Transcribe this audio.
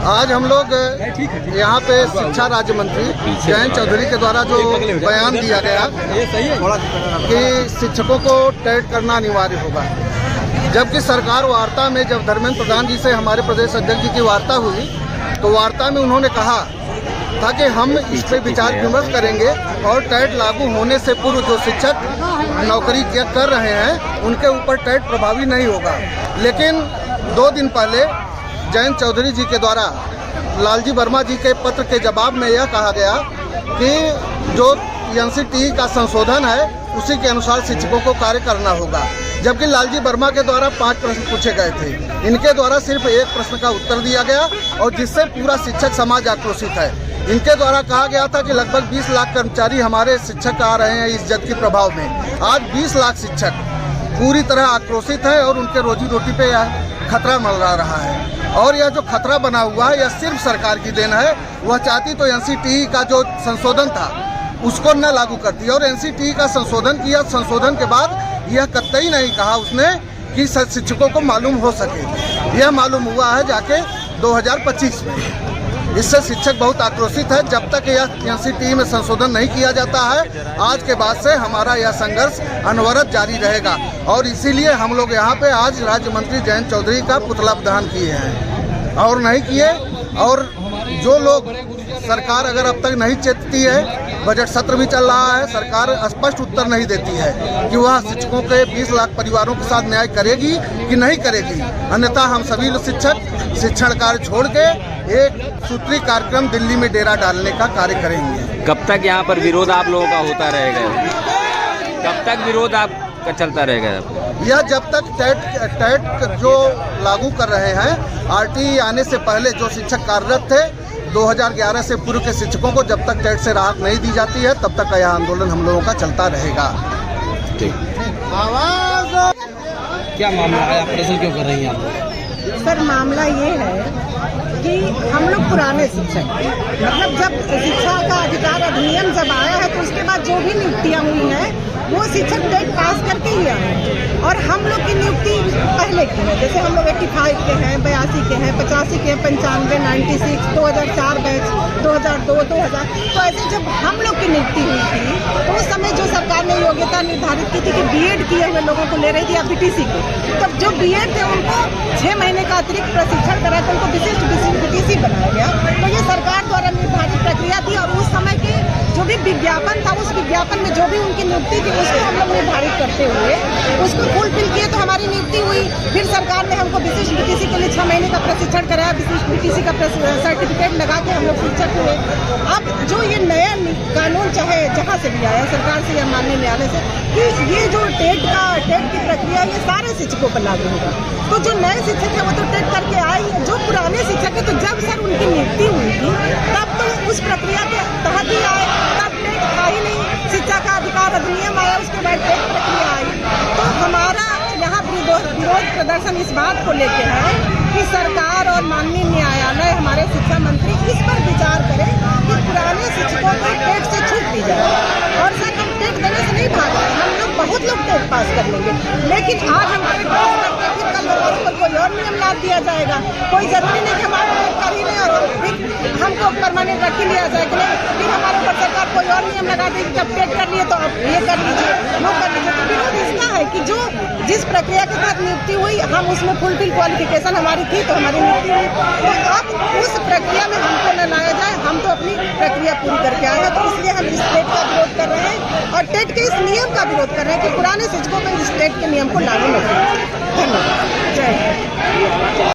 आज हम लोग यहाँ पे शिक्षा राज्य मंत्री जयंत चौधरी के द्वारा जो बयान दिया गया कि शिक्षकों को टेट करना अनिवार्य होगा, जबकि सरकार वार्ता में जब धर्मेंद्र प्रधान जी से हमारे प्रदेश अध्यक्ष जी की वार्ता हुई तो वार्ता में उन्होंने कहा था कि हम इस पर विचार विमर्श करेंगे और टेट लागू होने से पूर्व जो शिक्षक नौकरी कर रहे हैं उनके ऊपर टेट प्रभावी नहीं होगा। लेकिन 2 दिन पहले जयंत चौधरी जी के द्वारा लालजी वर्मा जी के पत्र के जवाब में यह कहा गया कि जो एनसीटीई का संशोधन है उसी के अनुसार शिक्षकों को कार्य करना होगा, जबकि लालजी वर्मा के द्वारा 5 प्रश्न पूछे गए थे, इनके द्वारा सिर्फ 1 प्रश्न का उत्तर दिया गया और जिससे पूरा शिक्षक समाज आक्रोशित है। इनके द्वारा कहा गया था कि लगभग 20 लाख कर्मचारी हमारे शिक्षक आ रहे हैं इस जद के प्रभाव में। आज 20 लाख शिक्षक पूरी तरह आक्रोशित है और उनके रोजी रोटी पे खतरा मंडरा रहा है। और यह जो खतरा बना हुआ है यह सिर्फ सरकार की देन है। वह चाहती तो एनसीटीई का जो संशोधन था उसको न लागू करती और एनसीटीई का संशोधन किया। संशोधन के बाद यह कतई नहीं कहा उसने कि शिक्षकों को मालूम हो सके। यह मालूम हुआ है जाके 2025 में। इससे शिक्षक बहुत आक्रोशित है। जब तक यह एनसीटीई में संशोधन नहीं किया जाता है आज के बाद से हमारा यह संघर्ष अनवरत जारी रहेगा और इसीलिए हम लोग यहाँ पे आज राज्य मंत्री जयंत चौधरी का पुतला प्रदान किए हैं और नहीं किए। और जो लोग सरकार अगर अब तक नहीं चेतती है, बजट सत्र भी चल रहा है, सरकार स्पष्ट उत्तर नहीं देती है कि वह शिक्षकों के 20 लाख परिवारों के साथ न्याय करेगी कि नहीं करेगी, अन्यथा हम सभी शिक्षक शिक्षण कार्य छोड़ के एक सूत्री कार्यक्रम दिल्ली में डेरा डालने का कार्य करेंगे। कब तक यहाँ पर विरोध आप लोगों का होता रहेगा? कब तक विरोध आपका चलता रहेगा? यह जब तक टेट जो लागू कर रहे हैं, आरटीई आने से पहले जो शिक्षक कार्यरत थे 2011 से पूर्व के शिक्षकों को जब तक टेट से राहत नहीं दी जाती है तब तक यह आंदोलन हम लोगों का चलता रहेगा। क्या मामला है, ऑपरेशन क्यों कर रही हैं आप? सर मामला ये है कि हम लोग पुराने शिक्षक, मतलब जब शिक्षा का अधिकार अधिनियम जब आया है तो उसके बाद जो भी नियुक्तियाँ हुई हैं वो शिक्षक टेट पास करके ही आए हैं और हम लोग की नियुक्ति पहले की है। जैसे हम लोग 85 के हैं, 82 के हैं, 85 के हैं, 95, 96, 2004 बैच, 2002, 2000। तो ऐसे जब हम लोग की नियुक्ति हुई थी तो उस समय जो सरकार ने योग्यता निर्धारित की थी कि बीएड किए हुए लोगों को ले रही थी या बीटीसी को, तब जो बीएड थे उनको 6 महीने का अतिरिक्त प्रशिक्षण करा कर उनको विशिष्ट बीटीसी बनाया गया। तो ये सरकार द्वारा निर्धारित प्रक्रिया थी और उस समय के जो भी विज्ञापन था उस विज्ञापन में जो भी उनकी नियुक्ति थी उसको हम लोग निर्धारित करते हुए उसको फुलफिल किए तो हमारी नियुक्ति हुई। फिर सरकार ने हमको विशिष्ट बीटीसी के लिए 6 महीने का प्रशिक्षण कराया, विशिष्ट बीटीसी का सर्टिफिकेट लगा के हम लोग शिक्षक हुए। अब जो ये नया कानून चाहे जहाँ से भी आया सरकार से या माननीय न्यायालय से कि ये जो टेट की प्रक्रिया ये सारे शिक्षकों पर लागू होगा। तो जो नए शिक्षक है वो तो टेट करके आए, जो पुराने शिक्षक है तो जब सर उनकी नियुक्ति हुई थी तब तो उस प्रक्रिया के तहत ही आए, तब टेट था ही नहीं। शिक्षा का अधिकार अधिनियम आया उसके बाद टेट प्रक्रिया आई। तो हमारा यहाँ विरोध प्रदर्शन इस बात को लेके है कि सरकार और माननीय न्यायालय हमारे शिक्षा मंत्री इस पर विचार करें कि पुराने शिक्षकों को टेट से छूट दी जाए। और सर हम टेट देने से नहीं भाग रहे, हम लोग बहुत लोग टेट पास कर लेंगे, लेकिन आज हम टेट पास करके फिर कल हमारे ऊपर कोई और नियम ला दिया जाएगा। कोई जरूरी नहीं कि हमारे टेट कर ही नहीं और फिर हमको परमानेंट रख ही लिया जाएगा, फिर हमारे ऊपर सरकार कोई और नियम लगा देगी। जब टेट कर लिए तो अब ये कर लीजिए, वो कर लीजिए। तो विरोध इसका है कि जो जिस प्रक्रिया के तहत नियुक्ति हुई हम उसमें फुलफिल क्वालिफिकेशन हमारी थी तो हमारी नियुक्ति हुई, तो अब उस प्रक्रिया में हमको न लाया जाए। हम तो अपनी प्रक्रिया पूरी करके आए हैं, तो इसलिए हम इस टेट का विरोध कर रहे हैं और टेट के इस नियम का विरोध कर रहे हैं कि पुराने शिक्षकों में इस टेट के नियम को लागू न करें। धन्यवाद। जय हिंद।